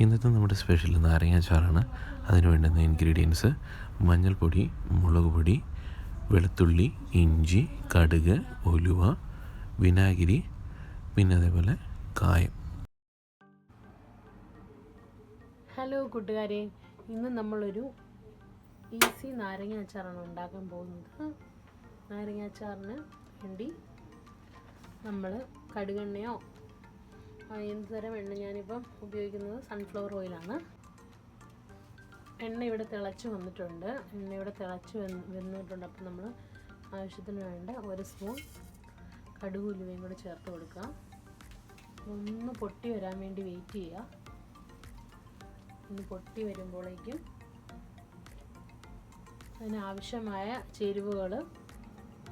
ഇന്നത്തെ നമ്മുടെ സ്പെഷ്യൽ നാരങ്ങാച്ചാറാണ്. അതിന് വേണ്ടുന്ന ഇൻഗ്രീഡിയൻസ്: മഞ്ഞൾപ്പൊടി, മുളക് പൊടി, വെളുത്തുള്ളി, ഇഞ്ചി, കടുക്, ഉലുവ, വിനാഗിരി, പിന്നെ അതേപോലെ കായം. ഹലോ കൂട്ടുകാരെ, ഇന്ന് നമ്മളൊരു ഈസി നാരങ്ങ അച്ചാറാണ് ഉണ്ടാക്കാൻ പോകുന്നത്. നാരങ്ങ അച്ചാറിന് വേണ്ടി നമ്മൾ കടുകെണ്ണയോ എന്ത് തരം എണ്ണ, ഞാനിപ്പം ഉപയോഗിക്കുന്നത് സൺഫ്ലവർ ഓയിലാണ്. എണ്ണ ഇവിടെ തിളച്ച് വന്നിട്ടുണ്ട്. അപ്പം നമ്മൾ ആവശ്യത്തിന് വേണ്ട 1 സ്പൂൺ കടുക് ഉലുവയും കൂടെ ചേർത്ത് കൊടുക്കുക. ഒന്ന് പൊട്ടി വരാൻ വേണ്ടി വെയിറ്റ് ചെയ്യുക. ഒന്ന് പൊട്ടി വരുമ്പോഴേക്കും അതിനാവശ്യമായ ചേരുവകൾ: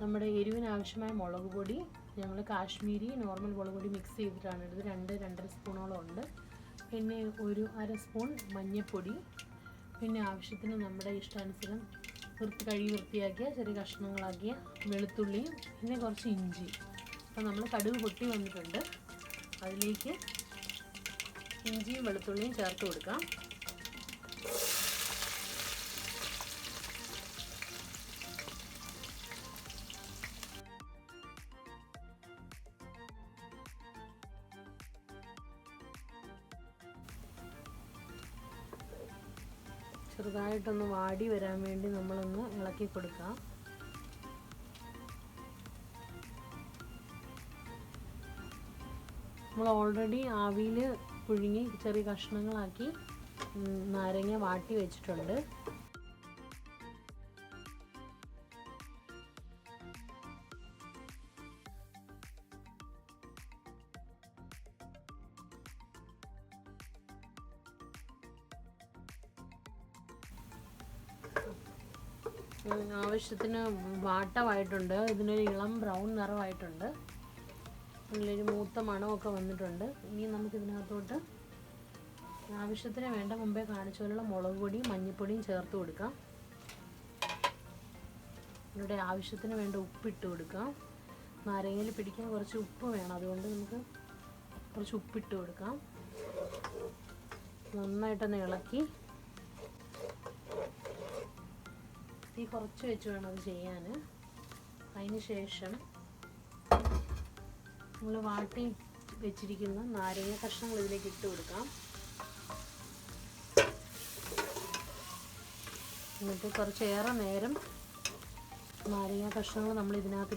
നമ്മുടെ എരിവിനാവശ്യമായ മുളക് പൊടി, ഞങ്ങൾ കാശ്മീരി നോർമൽ മുളക് പൊടി മിക്സ് ചെയ്തിട്ടാണ് എടുത്തത്, 2-2.5 സ്പൂണോളം ഉണ്ട്. പിന്നെ 1/2 സ്പൂൺ മഞ്ഞൾപ്പൊടി, പിന്നെ ആവശ്യത്തിന് നമ്മുടെ ഇഷ്ടാനുസരണം കഴുകി വൃത്തിയാക്കിയ ചെറിയ കഷ്ണങ്ങളാക്കിയ വെളുത്തുള്ളിയും, പിന്നെ കുറച്ച് ഇഞ്ചി. അപ്പോൾ നമ്മൾ കടുക് പൊട്ടി വന്നിട്ടുണ്ട്. അതിലേക്ക് ഇഞ്ചിയും വെളുത്തുള്ളിയും ചേർത്ത് കൊടുക്കാം. ചെറുതായിട്ടൊന്ന് വാടി വരാൻ വേണ്ടി നമ്മളൊന്ന് ഇളക്കി കൊടുക്കാം. നമ്മൾ ഓൾറെഡി ആവിയിൽ പുഴുങ്ങി ചെറിയ കഷ്ണങ്ങളാക്കി നാരങ്ങ വാട്ടി വെച്ചിട്ടുണ്ട്. ആവശ്യത്തിന് വാട്ടമായിട്ടുണ്ട്. ഇതിനൊരു ഇളം ബ്രൗൺ നിറമായിട്ടുണ്ട്. നല്ലൊരു മൂത്ത മണമൊക്കെ വന്നിട്ടുണ്ട്. ഇനി നമുക്കിതിനകത്തോട്ട് ആവശ്യത്തിന് വേണ്ട മുമ്പേ കാണിച്ച പോലുള്ള മുളക് പൊടിയും മഞ്ഞൾപ്പൊടിയും ചേർത്ത് കൊടുക്കാം. ഇവിടെ ആവശ്യത്തിന് വേണ്ട ഉപ്പിട്ട് കൊടുക്കാം. നാരങ്ങയിൽ പിടിക്കാൻ കുറച്ച് ഉപ്പ് വേണം, അതുകൊണ്ട് നമുക്ക് കുറച്ച് ഉപ്പിട്ട് കൊടുക്കാം. നന്നായിട്ടൊന്ന് ഇളക്കി, തീ കുറച്ച് വെച്ച് വേണം അത് ചെയ്യാൻ. അതിന് ശേഷം നമ്മൾ വാട്ടി വെച്ചിരിക്കുന്ന നാരങ്ങ കഷ്ണങ്ങൾ ഇതിലേക്ക് ഇട്ട് കൊടുക്കാം. എന്നിട്ട് കുറച്ചേറെ നേരം നാരങ്ങ കഷ്ണങ്ങൾ നമ്മൾ ഇതിനകത്ത്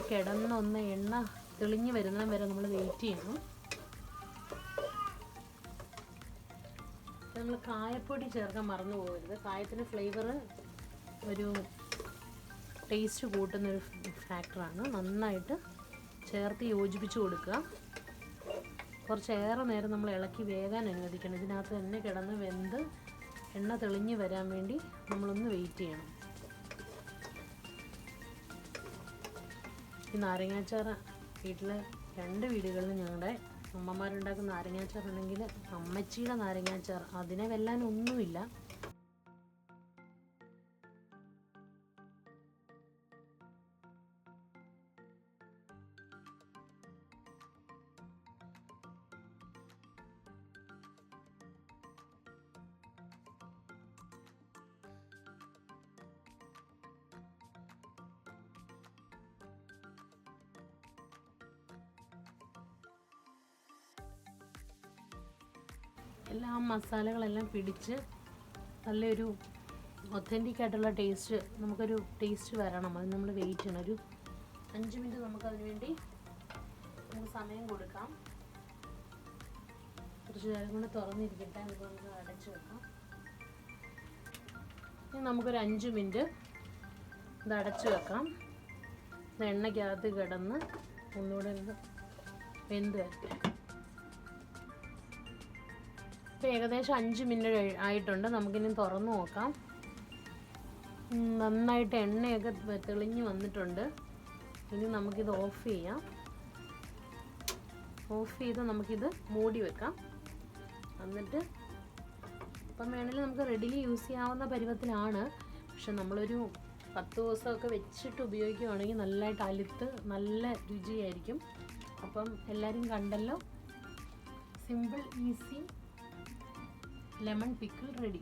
കിടന്നൊന്ന് എണ്ണ തെളിഞ്ഞ് വരുന്നതും വരെ നമ്മൾ വെയിറ്റ് ചെയ്യണം. നമ്മൾ കായപ്പൊടി ചേർക്കാൻ മറന്നു പോകരുത്. കായത്തിന് ഫ്ലേവർ, ഒരു ടേസ്റ്റ് കൂട്ടുന്നൊരു ഫാക്ടറാണ്. നന്നായിട്ട് ചേർത്ത് യോജിപ്പിച്ച് കൊടുക്കുക. കുറച്ചേറെ നേരം നമ്മൾ ഇളക്കി വേകാൻ അനുവദിക്കണം. ഇതിനകത്ത് തന്നെ കിടന്ന് വെന്ത് എണ്ണ തെളിഞ്ഞ് വരാൻ വേണ്ടി നമ്മളൊന്ന് വെയിറ്റ് ചെയ്യണം. ഈ നാരങ്ങാച്ചാർ വീട്ടിലെ 2 വീടുകളിലും ഞങ്ങളുടെ അമ്മമാരുണ്ടാക്കുന്ന നാരങ്ങാച്ചാറുണ്ടെങ്കിൽ അമ്മച്ചിയുടെ നാരങ്ങാച്ചാർ അതിനെ വെല്ലാൻ ഒന്നുമില്ല. എല്ലാ മസാലകളെല്ലാം പിടിച്ച് നല്ലൊരു ഒത്തൻറ്റിക് ആയിട്ടുള്ള ടേസ്റ്റ്, നമുക്കൊരു ടേസ്റ്റ് വരണം. അത് നമ്മൾ വെയിറ്റ് ചെയ്യണം. ഒരു 5 മിനിറ്റ് നമുക്കതിന് വേണ്ടി സമയം കൊടുക്കാം. കുറച്ച് നേരം കൊണ്ട് തുറന്നിരിക്കട്ടെ. നമുക്ക് അടച്ച് വെക്കാം. ഇനി നമുക്കൊരു 5 മിനിറ്റ് ഇത് അടച്ച് വെക്കാം. ഇത് എണ്ണയ്ക്കകത്ത് കിടന്ന് ഒന്നുകൂടെ വെന്ത് വരട്ടെ. ഇപ്പോൾ ഏകദേശം 5 മിനിറ്റ് ആയിട്ടുണ്ട്. നമുക്കിനി തുറന്ന് നോക്കാം. നന്നായിട്ട് എണ്ണയൊക്കെ തെളിഞ്ഞ് വന്നിട്ടുണ്ട്. ഇനി നമുക്കിത് ഓഫ് ചെയ്യാം. ഓഫ് ചെയ്ത് നമുക്കിത് മൂടി വെക്കാം. എന്നിട്ട് ഇപ്പം വേണമെങ്കിൽ നമുക്ക് റെഡിലി യൂസ് ചെയ്യാവുന്ന പരുവത്തിലാണ്. പക്ഷെ നമ്മളൊരു 10 ദിവസമൊക്കെ വെച്ചിട്ട് ഉപയോഗിക്കുകയാണെങ്കിൽ നല്ലതായിട്ട് അലുത്ത് നല്ല രുചിയായിരിക്കും. അപ്പം എല്ലാവരും കണ്ടല്ലോ. Simple easy lemon pickle ready.